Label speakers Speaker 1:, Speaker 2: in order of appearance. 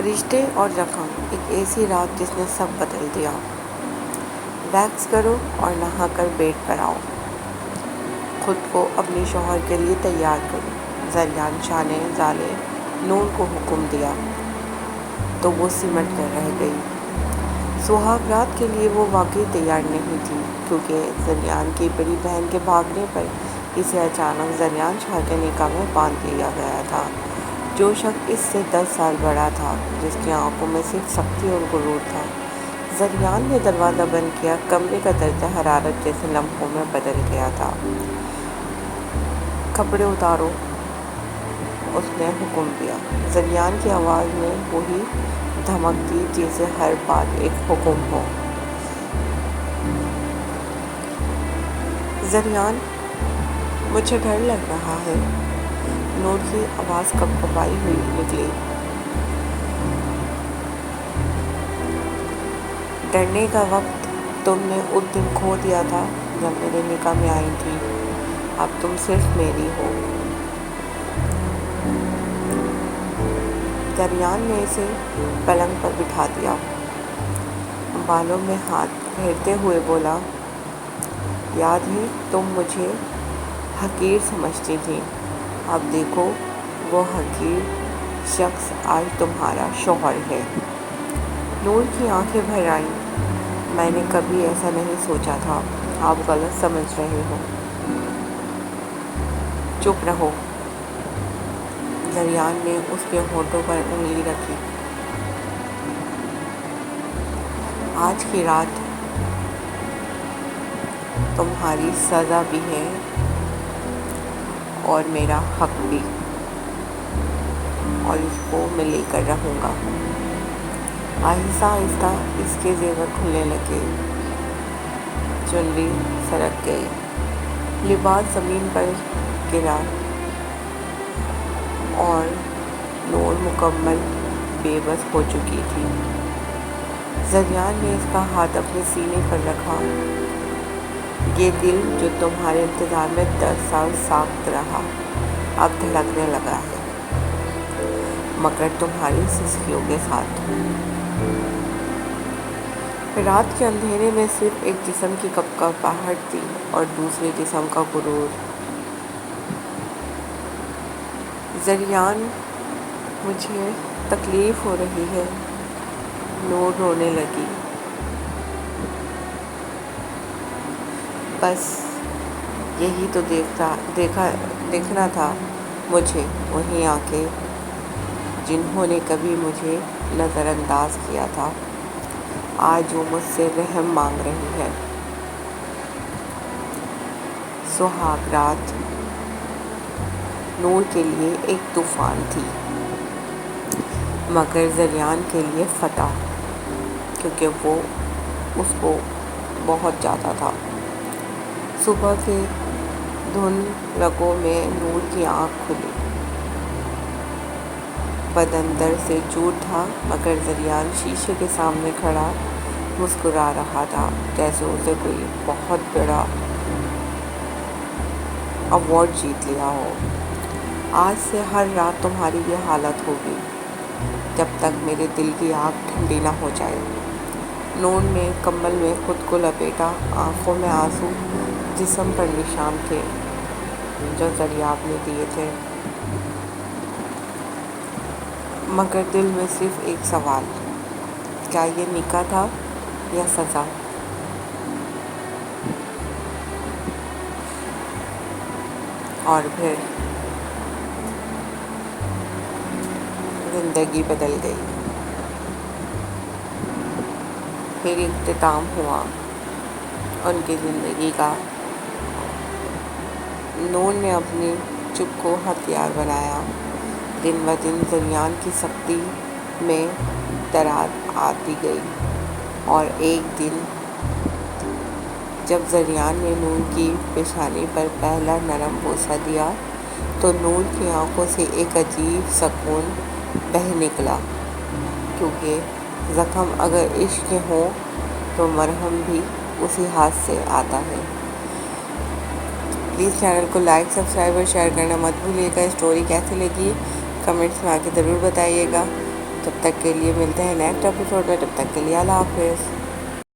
Speaker 1: رشتے اور زخم، ایک ایسی رات جس نے سب بدل دیا۔ ویکس کرو اور نہا کر بیڈ پر آؤ، خود کو اپنے شوہر کے لیے تیار کرو۔ زریان شاہ نے زالے نور کو حکم دیا تو وہ سمٹ کر رہ گئی۔ سہاگ رات کے لیے وہ واقعی تیار نہیں تھی، کیونکہ زریان کی بڑی بہن کے بھاگنے پر اسے اچانک زریان شاہ کے نکاح میں باندھ دیا گیا تھا، جو شخص اس سے 10 سال بڑا تھا، جس کی آنکھوں میں صرف سختی اور غرور تھا۔ زریان نے دروازہ بند کیا، کمرے کا درجہ حرارت جیسے لمحوں میں بدل گیا تھا۔ کپڑے اتارو، اس نے حکم دیا۔ زریان کی آواز میں وہی دھمک تھی جیسے ہر بات ایک حکم ہو۔ زریان، مجھے ڈر لگ رہا ہے، نور کی آواز کپکپائی ہوئی نکلی۔ ڈرنے کا وقت تم نے اس دن کھو دیا تھا جب میرے نکاح میں آئی تھی، اب تم صرف میری ہو۔ زریان نے اسے پلنگ پر بٹھا دیا، بالوں میں ہاتھ پھیرتے ہوئے بولا، یاد ہے تم مجھے حقیر سمجھتی تھی، اب دیکھو وہ حقیر شخص آج تمہارا شوہر ہے۔ نور کی آنکھیں بھر آئیں۔ میں نے کبھی ایسا نہیں سوچا تھا، آپ غلط سمجھ رہے ہو۔ چپ رہو۔ زریان نے اس کے ہونٹوں پر انگلی رکھی۔ آج کی رات تمہاری سزا بھی ہے اور میرا حق بھی، اور اس کو میں لے کر رہوں گا۔ آہستہ آہستہ اس کے زیور کھلنے لگے، چنری سرک گئی، لباس زمین پر گرا اور نور مکمل بے بس ہو چکی تھی۔ زریان نے اس کا ہاتھ اپنے سینے پر رکھا۔ یہ دل جو تمہارے انتظار میں 10 سال ساکت رہا، اب دھڑکنے لگا ہے، مگر تمہاری سسکیوں کے ساتھ۔ رات کے اندھیرے میں صرف ایک جسم کی کپکپاہٹ تھی اور دوسرے جسم کا غرور۔ زریان، مجھے تکلیف ہو رہی ہے، نور رونے لگی۔ بس یہی تو دیکھنا تھا مجھے، وہی آنکھیں جنہوں نے کبھی مجھے نظر انداز کیا تھا، آج وہ مجھ سے رحم مانگ رہی ہے۔ سہاگ رات نور کے لیے ایک طوفان تھی، مگر زریان کے لیے فتح، کیونکہ وہ اس کو بہت چاہتا تھا۔ صبح کے دھند رگوں میں نور کی آنکھ کھلی، بدن درد سے چور تھا، مگر زریان شیشے کے سامنے کھڑا مسکرا رہا تھا، جیسے اسے کوئی بہت بڑا ایوارڈ جیت لیا ہو۔ آج سے ہر رات تمہاری یہ حالت ہوگی، جب تک میرے دل کی آگ ٹھنڈی نہ ہو جائے۔ نور نے کمبل میں خود کو لپیٹا، آنکھوں میں آنسو جسم پر نشان تھے جو زریاب نے دیے تھے، مگر دل میں صرف ایک سوال، کیا یہ نکاح تھا یا سزا؟ اور پھر زندگی بدل گئی، پھر اختتام ہوا ان کی زندگی کا۔ نور نے اپنی چپ کو ہتھیار بنایا۔ دن بدن زریان کی سختی میں درار آتی گئی، اور ایک دن جب زریان نے نور کی پیشانی پر پہلا نرم بوسہ دیا تو نور کی آنکھوں سے ایک عجیب سکون بہہ نکلا، کیونکہ زخم اگر عشق کے ہوں تو مرہم بھی اسی ہاتھ سے آتا ہے۔ پلیز چینل کو لائک، سبسکرائب اور شیئر کرنا مت بھولیے گا۔ اسٹوری کیسی لگی کمنٹس میں آ کے ضرور بتائیے گا۔ تب تک کے لیے ملتے ہیں نیکسٹ ایپیسوڈ میں، تب تک کے لیے اللہ حافظ.